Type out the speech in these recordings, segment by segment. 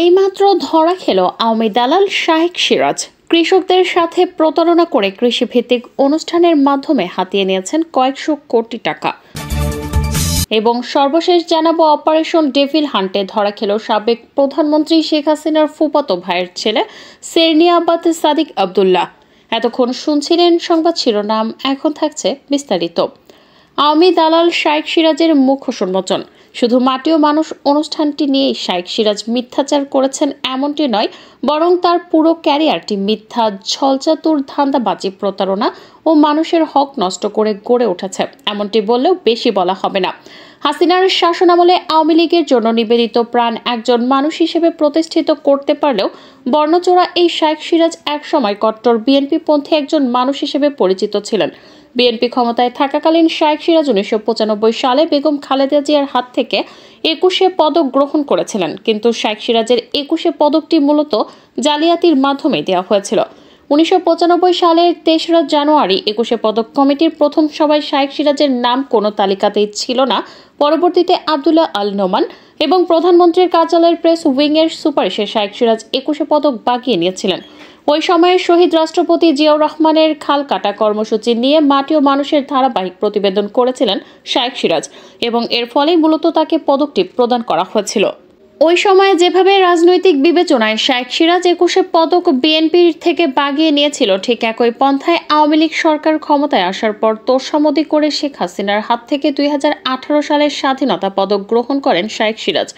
এইমাত্র ধরা খেল আওয়ামী দালাল শাহেক সিরাজ। কৃষকদের সাথে প্রতারণা করে কৃষিভিত্তিক অনুষ্ঠানের মাধ্যমে হাতিয়ে নিয়েছেন কয়েকশো কোটি টাকা। এবং সর্বশেষ জানাবো, অপারেশন ডেভিল হান্টে ধরা খেল সাবেক প্রধানমন্ত্রী শেখ হাসিনার ফুফাতো ভাইয়ের ছেলে সেরনিয়াবাদ সাদিক আব্দুল্লাহ। এতক্ষণ শুনছিলেন সংবাদ শিরোনাম, এখন থাকছে বিস্তারিত। আওয়ামী দালাল শাহেক সিরাজের মুখ্য উন্মোচন। শুধু মাটি ও মানুষ অনুষ্ঠানটি নিয়েই শাহেক সিরাজ মিথ্যাচার করেছেন এমনটি নয়, বরং তার পুরো ক্যারিয়ারটি মিথ্যা, ছলচাতুর, ধান্দাবাজি, প্রতারণা ও মানুষের হক নষ্ট করে গড়ে উঠেছে, এমনটি বললেও বেশি বলা হবে না। হাসিনার শাসনামলে আওয়ামী লীগের জন্য নিবেদিত প্রাণ একজন মানুষ হিসেবে প্রতিষ্ঠিত করতে পারলেও বর্ণচোরা এই শাহেক সিরাজ একসময় কট্টর বিএনপিপন্থী একজন মানুষ হিসেবে পরিচিত ছিলেন। বিএনপি ক্ষমতায় থাকাকালীন শাহেক সিরাজ 1995 সালে বেগম খালেদা জিয়ার হাত থেকে 21 পদক গ্রহণ করেছিলেন, কিন্তু শাহেক সিরাজের 21 পদকটি মূলত জালিয়াতির মাধ্যমে দেওয়া হয়েছিল। 1995 সালের 3রা জানুয়ারি 21 পদক কমিটির প্রথম সভায় শাহেক সিরাজের নাম কোনো তালিকাতেই ছিল না। পরবর্তীতে আব্দুল্লাহ আল নোমান এবং প্রধানমন্ত্রীর কার্যালয়ের প্রেস উইংয়ের সুপারিশে শাহেক সিরাজ 21 পদক বাগিয়ে নিয়েছিলেন। ওই সময়ে শহীদ রাষ্ট্রপতি জিয়াউর রহমানের খাল কাটা কর্মসূচি নিয়ে মাটি ও মানুষের ধারাবাহিক প্রতিবেদন করেছিলেন শাহেক সিরাজ, এবং এর ফলেই মূলত তাকে পদকটি প্রদান করা হয়েছিল। ওই সময়ে যেভাবে রাজনৈতিক বিবেচনায় শাহেক সিরাজ 21 পদক বিএনপির থেকে বাগিয়ে নিয়েছিল, ঠিক একই পন্থায় আওয়ামী লীগ সরকার ক্ষমতায় আসার পর তোষামোদি করে শেখ হাসিনার হাত থেকে 2018 সালের স্বাধীনতা পদক গ্রহণ করেন শাহেক সিরাজ।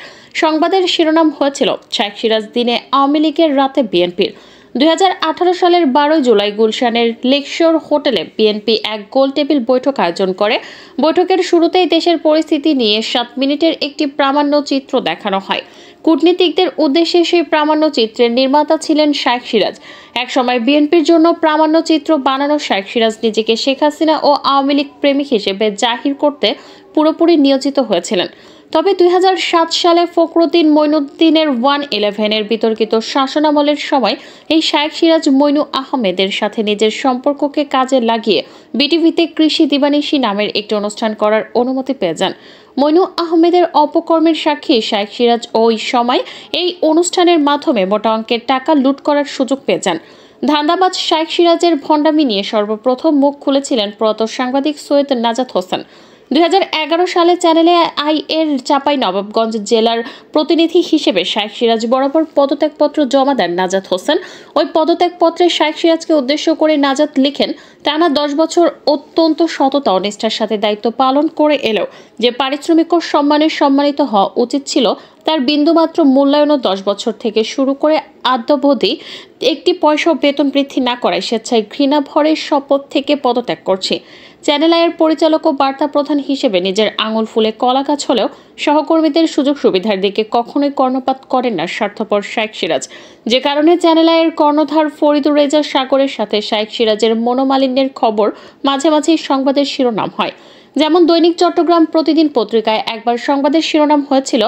সংবাদের শিরোনাম হয়েছিল, শাহেক সিরাজ দিনে আওয়ামী লীগের, রাতে বিএনপির। 2018 সালের 12 জুলাই গুলশানের লেকশোর হোটেলে বিএনপি এক গোল টেবিল বৈঠক আয়োজন করে। বৈঠকের শুরুতেই দেশের পরিস্থিতি নিয়ে 7 মিনিটের একটি প্রামাণ্য চিত্র দেখানো হয়। কূটনীতিকদের উদ্দেশ্যে সেই প্রামাণ্য চিত্রের নির্মাতা ছিলেন শাহেক সিরাজ। একসময় বিএনপির জন্য প্রামাণ্য চিত্র বানানো শাহেক সিরাজ নিজেকে শেখ হাসিনা ও আওয়ামী লীগ প্রেমিক হিসেবে জাহির করতে পুরোপুরি নিয়োজিত হয়েছিলেন। তবে 2007 সালে ফখরুদ্দিন মঈনুদ্দিনের 111-এর বিতর্কিত শাসনামলের সময় এই শাহেক সিরাজ মইনু আহমেদের সাথে নিজের সম্পর্ককে কাজে লাগিয়ে বিটিভিতে কৃষি দিবানিশি নামের একটি অনুষ্ঠান করার অনুমতি পেয়ে যান। মইনু আহমেদের অপকর্মের সাক্ষী শাহেক সিরাজ ওই সময় এই অনুষ্ঠানের মাধ্যমে মোটা অঙ্কের টাকা লুট করার সুযোগ পেয়ে যান। ধান্দাবাজ শাহেক সিরাজের ভণ্ডামি নিয়ে সর্বপ্রথম মুখ খুলেছিলেন প্রয়াত সাংবাদিক সৈয়দ নাজাত হোসেন। 2011 সালে চ্যানেলে আই-এর চাঁপাইনবাবগঞ্জ জেলার প্রতিনিধি হিসেবে শাহেক সিরাজ বরাবর পদত্যাগপত্র জমা দেন নাজাত হোসেন। ওই পদত্যাগপত্রে শাহেক সিরাজকে উদ্দেশ্য করে নাজাত লিখেন, টানা 10 বছর অত্যন্ত সততা ও নিষ্ঠার সাথে দায়িত্ব পালন করে এলেও যে পারিশ্রমিক ও সম্মানে সম্মানিত হওয়া উচিত ছিল, তার বিন্দুমাত্র মূল্যায়নও 10 বছর থেকে শুরু করে আদ্যাবধি একটি পয়সাও বেতন বৃদ্ধি না করায় স্বেচ্ছায় ঘৃণা ভরে শপথ থেকে পদত্যাগ করছি। চ্যানেল আইয়ের পরিচালক ও বার্তা প্রধান হিসেবে নিজের আঙুল ফুলে কলা গাছ হলেও সহকর্মীদের সুযোগ সুবিধার দিকে কখনোই কর্ণপাত করেন না স্বার্থপর শাহেক সিরাজ, যে কারণে চ্যানেল আইয়ের কর্ণধার ফরিদুর রেজা সাগরের সাথে শাহেক সিরাজের মনোমালিন্যের খবর মাঝে মাঝেই সংবাদের শিরোনাম হয়। যেমন দৈনিক চট্টগ্রাম প্রতিদিন পত্রিকায় একবার সংবাদের শিরোনাম হয়েছিল,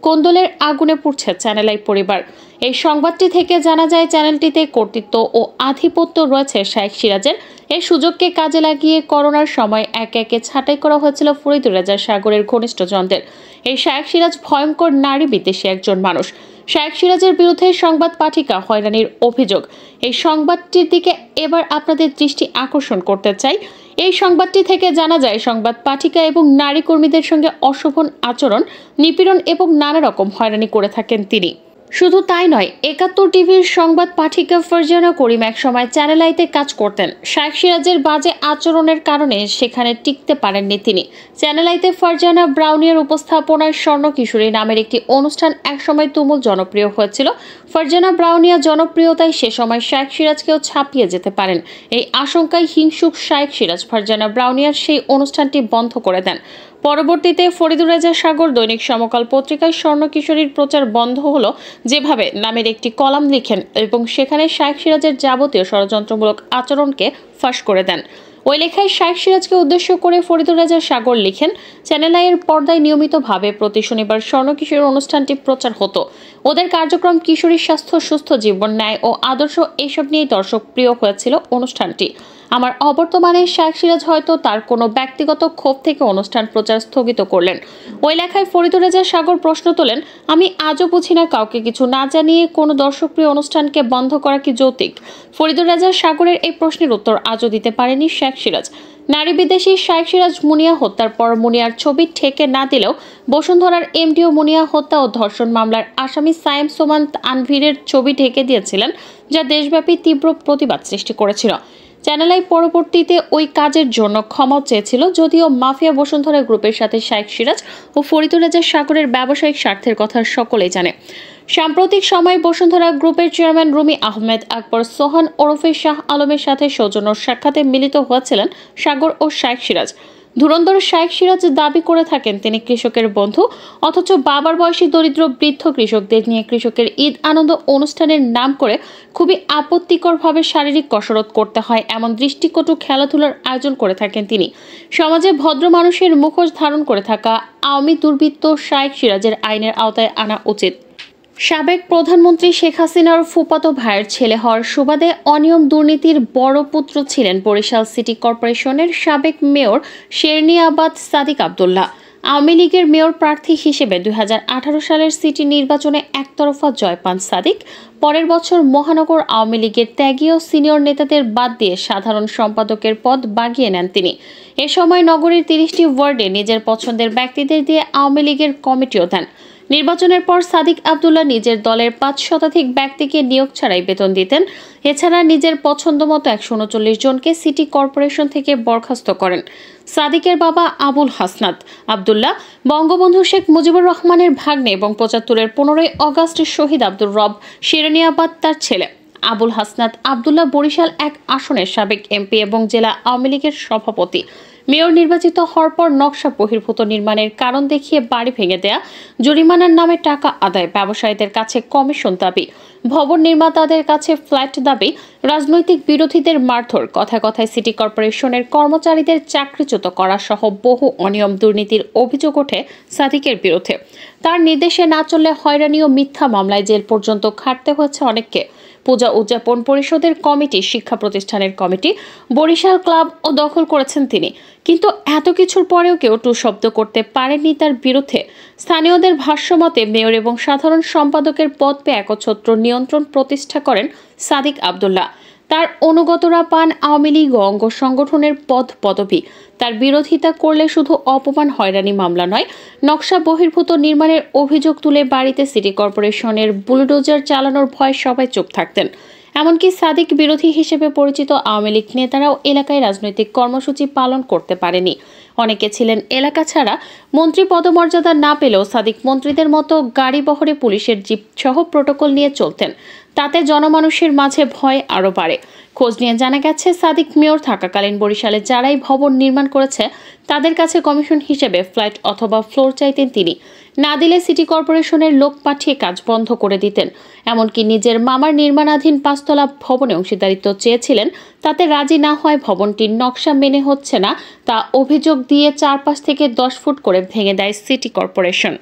কোন্দলের আগুনে পুড়ছে চ্যানেল আই পরিবার। এই সংবাদটি থেকে জানা যায় চ্যানেলটিতে কর্তৃত্ব ও আধিপত্য রয়েছে শাহেক সিরাজের। এই সুযোগকে কাজে লাগিয়ে করোনার সময় একে একে ছাঁটাই করা হয়েছিল ফরিদুর রেজা সাগরের ঘনিষ্ঠজনদের। এই শাহেক সিরাজ ভয়ঙ্কর নারী বিদ্বেষী একজন মানুষ। শাহেক সিরাজের বিরুদ্ধে সংবাদ পাঠিকা হয়রানির অভিযোগ। এই সংবাদটির দিকে এবার আপনাদের দৃষ্টি আকর্ষণ করতে চাই। এই সংবাদটি থেকে জানা যায় সংবাদ পাঠিকা এবং নারী কর্মীদের সঙ্গে অশোভন আচরণ, নিপীড়ন এবং নানা রকম হয়রানি করে থাকেন তিনি। শুধু তাই নয়, 71 টিভির সংবাদ পাঠিকা ফারজানা করিম একসময় চ্যানেল আইতে কাজ করতেন। শাহেক সিরাজের বাজে আচরণের কারণে সেখানে টিকতে পারেননি তিনি। চ্যানেল আইতে ফারজানা ব্রাউনিয়ার উপস্থাপনায় স্বর্ণ কিশোরী নামের একটি অনুষ্ঠান একসময় তুমুল জনপ্রিয় হয়েছিল। ফারজানা ব্রাউনিয়া জনপ্রিয়তায় সে সময় শাহেক সিরাজকেও ছাপিয়ে যেতে পারেন। এই আশঙ্কায় হিংসুক শাহেক সিরাজ ফারজানা ব্রাউনিয়ার সেই অনুষ্ঠানটি বন্ধ করে দেন। পরবর্তীতে ফরিদুর রেজা সাগর দৈনিক সমকাল পত্রিকায় স্বর্ণ কিশোরীর প্রচার বন্ধ হলো যেভাবে নামের একটি কলাম লিখেন এবং সেখানে শাহেক সিরাজের যাবতীয় ষড়যন্ত্রমূলক আচরণকে ফাঁস করে দেন। ওই লেখায় শাহেক সিরাজকে উদ্দেশ্য করে ফরিদুর রেজা সাগর লিখেন, চ্যানেল আইয়ের পর্দায় নিয়মিতভাবে প্রতি শনিবার স্বর্ণ কিশোরী অনুষ্ঠানটি প্রচার হতো। ওদের কার্যক্রম কিশোরীর স্বাস্থ্য, সুস্থ জীবন, ন্যায় ও আদর্শ, এসব নিয়েই দর্শক প্রিয় হয়েছিল অনুষ্ঠানটি। আমার অবর্তমানে শাইখ সিরাজ হয়তো তার কোনো ব্যক্তিগত ক্ষোভ থেকে অনুষ্ঠান প্রচার স্থগিত করলেন। ওই লেখায় ফরিদুর রেজা সাগর প্রশ্ন তোলেন, আমি আজও বুঝি না কাউকে কিছু না জানিয়ে কোনো দর্শকপ্রিয় অনুষ্ঠানকে বন্ধ করা কি যৌক্তিক? ফরিদুর রেজা সাগরের এই প্রশ্নের উত্তর আজও দিতে পারেনি শাইখ সিরাজ। নারী বিদেশী শাইখ সিরাজ মুনিয়া হত্যার পর মুনিয়ার ছবি ঠেকে না দিলেও বসুন্ধরার এমডিও মুনিয়া হত্যা ও ধর্ষণ মামলার আসামি সায়েম সোমান তানভীরের ছবি ঢেকে দিয়েছিলেন, যা দেশব্যাপী তীব্র প্রতিবাদ সৃষ্টি করেছিল। চ্যানেল আই পরবর্তীতে ওই কাজের জন্য ক্ষমাও চেয়েছিল, যদিও মাফিয়া বসুন্ধরা গ্রুপের সাথে শাইখ সিরাজ ও ফরিদুর রেজা সাগরের ব্যবসায়িক স্বার্থের কথা সকলেই জানে। সাম্প্রতিক সময়ে বসুন্ধরা গ্রুপের চেয়ারম্যান রুমি আহমেদ আকবর সোহান ওরফে শাহ আলমের সাথে সৌজন্য সাক্ষাতে মিলিত হয়েছিলেন সাগর ও শাইখ সিরাজ। ধুরন্ধর শাইখ সিরাজ দাবি করে থাকেন তিনি কৃষকের বন্ধু, অথচ বাবার বয়সী দরিদ্র বৃদ্ধ কৃষকদের নিয়ে কৃষকের ঈদ আনন্দ অনুষ্ঠানের নাম করে খুবই আপত্তিকরভাবে শারীরিক কসরত করতে হয় এমন দৃষ্টিকটু খেলাধুলার আয়োজন করে থাকেন তিনি। সমাজে ভদ্র মানুষের মুখোশ ধারণ করে থাকা আওয়ামী দুর্বৃত্ত শাইখ সিরাজের আইনের আওতায় আনা উচিত। সাবেক প্রধানমন্ত্রী শেখ হাসিনার ফুফাতো ভাইয়ের ছেলে হওয়ার সুবাদে অনিয়ম দুর্নীতির বড় পুত্র ছিলেন বরিশাল সিটি কর্পোরেশনের সাবেক মেয়র শেরনিয়াবাদ সাদিক আব্দুল্লাহ। আওয়ামী লীগের মেয়র প্রার্থী হিসেবে 2018 সালের সিটি নির্বাচনে একতরফা জয় পান সাদিক। পরের বছর মহানগর আওয়ামী লীগের ত্যাগী ও সিনিয়র নেতাদের বাদ দিয়ে সাধারণ সম্পাদকের পদ বাগিয়ে নেন তিনি। এ সময় নগরীর 30টি ওয়ার্ডে নিজের পছন্দের ব্যক্তিদের দিয়ে আওয়ামী লীগের কমিটিও দেন। নির্বাচনের পর সাদিক আব্দুল্লাহ নিজের দলের 5 শতাধিক ব্যক্তিকে নিয়োগ ছাড়াই বেতন দিতেন। এছাড়া নিজের পছন্দ মতো 139 জনকে সিটি কর্পোরেশন থেকে বরখাস্ত করেন। সাদিকের বাবা আবুল হাসনাত আব্দুল্লাহ বঙ্গবন্ধু শেখ মুজিবুর রহমানের ভাগ্নে এবং 75-এর 15ই আগস্ট শহীদ আব্দুর রব শেরনিয়াবাদ তার ছেলে। আবুল হাসনাত আব্দুল্লাহ বরিশাল 1 আসনের সাবেক এমপি এবং জেলা আওয়ামী লীগের সভাপতি। মেয়র নির্বাচিত হওয়ার পর নকশা বহির্ভূত নির্মাণের কারণ দেখিয়ে বাড়ি ভেঙে দেয়া, জরিমানার নামে টাকা আদায়, ব্যবসায়ীদের কাছে কমিশন দাবি, ভবন নির্মাতাদের কাছে ফ্ল্যাট দাবি, রাজনৈতিক বিরোধীদের মারধর, কথায় কথায় সিটি কর্পোরেশনের কর্মচারীদের চাকরিচ্যুত করা সহ বহু অনিয়ম দুর্নীতির অভিযোগ ওঠে সাদিকের বিরুদ্ধে। তার নির্দেশে না চললে হয়রানি ও মিথ্যা মামলায় জেল পর্যন্ত খাটতে হয়েছে অনেককে। পূজা উদযাপন পরিষদের কমিটি, শিক্ষা প্রতিষ্ঠানের কমিটি, বরিশাল ক্লাব ও দখল করেছেন তিনি। কিন্তু এত কিছুর পরেও কেউ টু শব্দ করতে পারেননি তার বিরুদ্ধে। স্থানীয়দের ভাষ্যমতে মেয়র এবং সাধারণ সম্পাদকের পদ পেয়ে একচ্ছত্র নিয়ন্ত্রণ প্রতিষ্ঠা করেন সাদিক আব্দুল্লাহ। তার অনুগতরা পান আওয়ামী লীগ ও অঙ্গ সংগঠনের পদবি। তার বিরোধিতা করলে শুধু অপমান, হয়রানি মামলা নয়, নকশা বহির্ভূত নির্মাণের অভিযোগ তুলে বাড়িতে সিটি কর্পোরেশনের বুলডোজার চালানোর ভয়ে সবাই চুপ থাকতেন। এমনকি সাদিক বিরোধী হিসেবে পরিচিত আওয়ামী লীগ নেতারাও এলাকায় রাজনৈতিক কর্মসূচি পালন করতে পারেনি। অনেকে ছিলেন এলাকা ছাড়া। মন্ত্রী পদমর্যাদা না পেলেও সাদিক মন্ত্রীদের মতো গাড়ি বহরে পুলিশের জিপ সহ প্রোটোকল নিয়ে চলতেন। তাতে জনমানুষের মাঝে ভয় আরও বাড়ে। খোঁজ নিয়ে জানা গেছে, সাদিক মেয়র থাকাকালীন বরিশালে যারাই ভবন নির্মাণ করেছে তাদের কাছে কমিশন হিসেবে ফ্ল্যাট অথবা ফ্লোর চাইতেন তিনি। না দিলে সিটি কর্পোরেশনের লোক পাঠিয়ে কাজ বন্ধ করে দিতেন। এমনকি নিজের মামার নির্মাণাধীন 5 তলা ভবনে অংশীদারিত্ব চেয়েছিলেন। তাতে রাজি না হয় ভবনটির নকশা মেনে হচ্ছে না তা অভিযোগ দিয়ে 4-5 থেকে 10 ফুট করে ভেঙে দেয় সিটি কর্পোরেশন।